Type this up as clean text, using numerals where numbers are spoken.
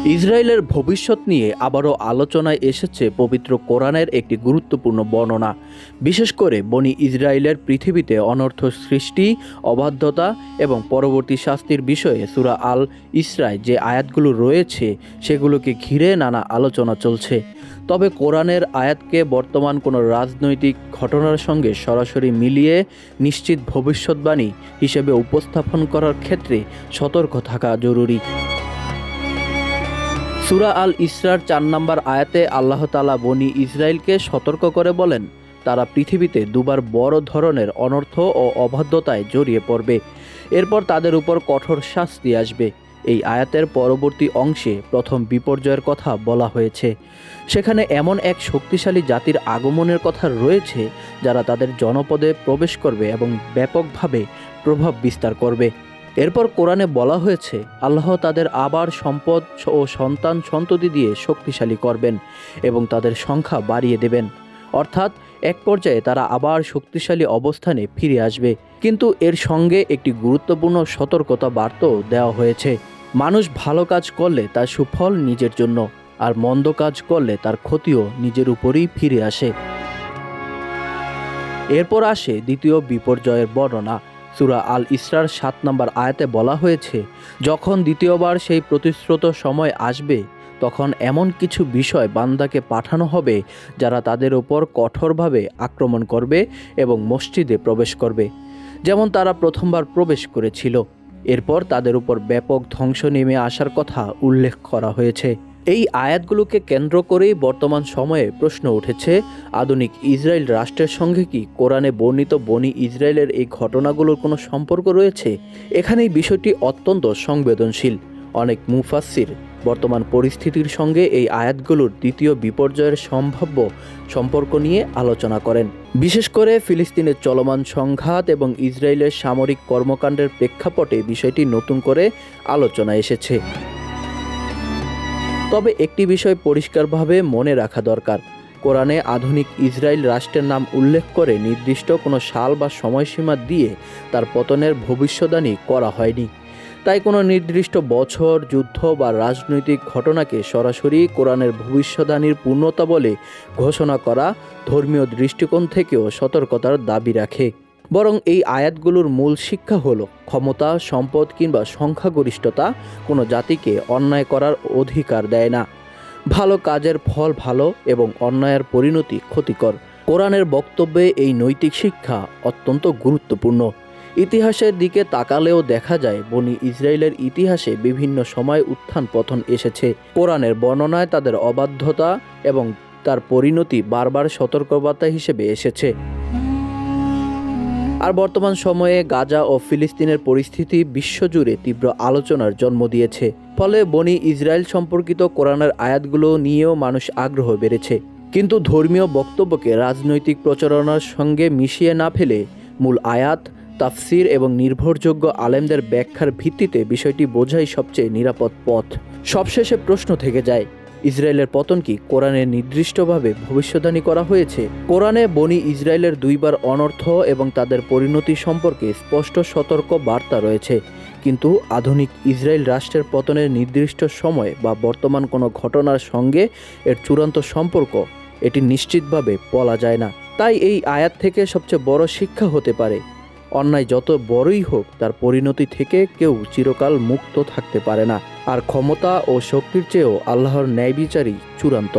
ইসরায়েলের ভবিষ্যৎ নিয়ে আবারও আলোচনায় এসেছে পবিত্র কোরআনের একটি গুরুত্বপূর্ণ বর্ণনা। বিশেষ করে বনি ইসরায়েলের পৃথিবীতে অনর্থ সৃষ্টি, অবাধ্যতা এবং পরবর্তী শাস্তির বিষয়ে সূরা আল ইসরায় যে আয়াতগুলো রয়েছে সেগুলোকে ঘিরে নানা আলোচনা চলছে। তবে কোরআনের আয়াতকে বর্তমান কোনো রাজনৈতিক ঘটনার সঙ্গে সরাসরি মিলিয়ে নিশ্চিত ভবিষ্যৎবাণী হিসেবে উপস্থাপন করার ক্ষেত্রে সতর্ক থাকা জরুরি। সূরা আল ইসরার ৪ নম্বর আয়াতে আল্লাহ তাআলা বনি ইসরায়েলকে সতর্ক করে বলেন, তারা পৃথিবীতে দুবার বড় ধরনের অনর্থ ও অবাধ্যতায় জড়িয়ে পড়বে, এরপর তাদের উপর কঠোর শাস্তি আসবে। এই আয়াতের পরবর্তী অংশে প্রথম বিপর্যয়ের কথা বলা হয়েছে। সেখানে এমন এক শক্তিশালী জাতির আগমনের কথা রয়েছে যারা তাদের জনপদে প্রবেশ করবে এবং ব্যাপকভাবে প্রভাব বিস্তার করবে। এরপর কোরআনে বলা হয়েছে আল্লাহ তাদের আবার সম্পদ ও সন্তান সন্ততি দিয়ে শক্তিশালী করবেন এবং তাদের সংখ্যা বাড়িয়ে দেবেন, অর্থাৎ এক পর্যায়ে তারা আবার শক্তিশালী অবস্থানে ফিরে আসবে। কিন্তু এর সঙ্গে একটি গুরুত্বপূর্ণ সতর্কতা বার্তাও দেওয়া হয়েছে। মানুষ ভালো কাজ করলে তার সুফল নিজের জন্য, আর মন্দ কাজ করলে তার ক্ষতিও নিজের উপরেই ফিরে আসে। এরপর আসে দ্বিতীয় বিপর্যয়ের বর্ণনা। সূরা আল ইসরার ৭ নম্বর আয়াতে বলা হয়েছে, যখন দ্বিতীয়বার সেই প্রতিশ্রুত সময় আসবে তখন এমন কিছু বিষয় বান্দাকে পাঠানো হবে যারা তাদের ওপর কঠোরভাবে আক্রমণ করবে এবং মসজিদে প্রবেশ করবে, যেমন তারা প্রথমবার প্রবেশ করেছিল। এরপর তাদের উপর ব্যাপক ধ্বংস নেমে আসার কথা উল্লেখ করা হয়েছে। এই আয়াতগুলোকে কেন্দ্র করেই বর্তমান সময়ে প্রশ্ন উঠেছে, আধুনিক ইসরায়েল রাষ্ট্রের সঙ্গে কি কোরআনে বর্ণিত বনি ইসরায়েলের এই ঘটনাগুলোর কোনো সম্পর্ক রয়েছে? এখানেই বিষয়টি অত্যন্ত সংবেদনশীল। অনেক মুফাসসির বর্তমান পরিস্থিতির সঙ্গে এই আয়াতগুলোর দ্বিতীয় বিপর্যয়ের সম্ভাব্য সম্পর্ক নিয়ে আলোচনা করেন। বিশেষ করে ফিলিস্তিনের চলমান সংঘাত এবং ইসরায়েলের সামরিক কর্মকাণ্ডের প্রেক্ষাপটে বিষয়টি নতুন করে আলোচনা এসেছে। তবে একটি বিষয় পরিষ্কারভাবে মনে রাখা দরকার, কোরআনে আধুনিক ইসরায়েল রাষ্ট্রের নাম উল্লেখ করে নির্দিষ্ট কোনো সাল বা সময়সীমা দিয়ে তার পতনের ভবিষ্যদ্বাণী করা হয়নি। তাই কোনো নির্দিষ্ট বছর, যুদ্ধ বা রাজনৈতিক ঘটনাকে সরাসরি কোরআনের ভবিষ্যদ্বাণীর পূর্ণতা বলে ঘোষণা করা ধর্মীয় দৃষ্টিকোণ থেকেও সতর্কতার দাবি রাখে। বরং এই আয়াতগুলোর মূল শিক্ষা হলো, ক্ষমতা, সম্পদ কিংবা সংখ্যাগরিষ্ঠতা কোনো জাতিকে অন্যায় করার অধিকার দেয় না। ভালো কাজের ফল ভালো এবং অন্যায়ের পরিণতি ক্ষতিকর। কোরআনের বক্তব্যে এই নৈতিক শিক্ষা অত্যন্ত গুরুত্বপূর্ণ। ইতিহাসের দিকে তাকালেও দেখা যায় বনি ইসরায়েলের ইতিহাসে বিভিন্ন সময় উত্থান পতন এসেছে। কোরআনের বর্ণনায় তাদের অবাধ্যতা এবং তার পরিণতি বারবার সতর্কবার্তা হিসেবে এসেছে। আর বর্তমান সময়ে গাজা ও ফিলিস্তিনের পরিস্থিতি বিশ্বজুড়ে তীব্র আলোচনার জন্ম দিয়েছে। ফলে বনি ইসরায়েল সম্পর্কিত কোরআনের আয়াতগুলো নিয়েও মানুষ আগ্রহ বেড়েছে। কিন্তু ধর্মীয় বক্তব্যকে রাজনৈতিক প্রচারণার সঙ্গে মিশিয়ে না ফেলে মূল আয়াত, তাফসির এবং নির্ভরযোগ্য আলেমদের ব্যাখ্যার ভিত্তিতে বিষয়টি বোঝাই সবচেয়ে নিরাপদ পথ। সবশেষে প্রশ্ন থেকে যায়, ইসরায়েলের পতন কি কোরআনে নির্দিষ্টভাবে ভবিষ্যদ্বাণী করা হয়েছে? কোরআনে বনি ইসরায়েলের দুইবার অনর্থ এবং তাদের পরিণতি সম্পর্কে স্পষ্ট সতর্ক বার্তা রয়েছে, কিন্তু আধুনিক ইসরায়েল রাষ্ট্রের পতনের নির্দিষ্ট সময় বা বর্তমান কোনো ঘটনার সঙ্গে এর চূড়ান্ত সম্পর্ক এটি নিশ্চিতভাবে বলা যায় না। তাই এই আয়াত থেকে সবচেয়ে বড় শিক্ষা হতে পারে, অন্যায় যত বড়ই হোক তার পরিণতি থেকে কেউ চিরকাল মুক্ত থাকতে পারে না, আর ক্ষমতা ও শক্তির চেয়েও আল্লাহর ন্যায় বিচারই চূড়ান্ত।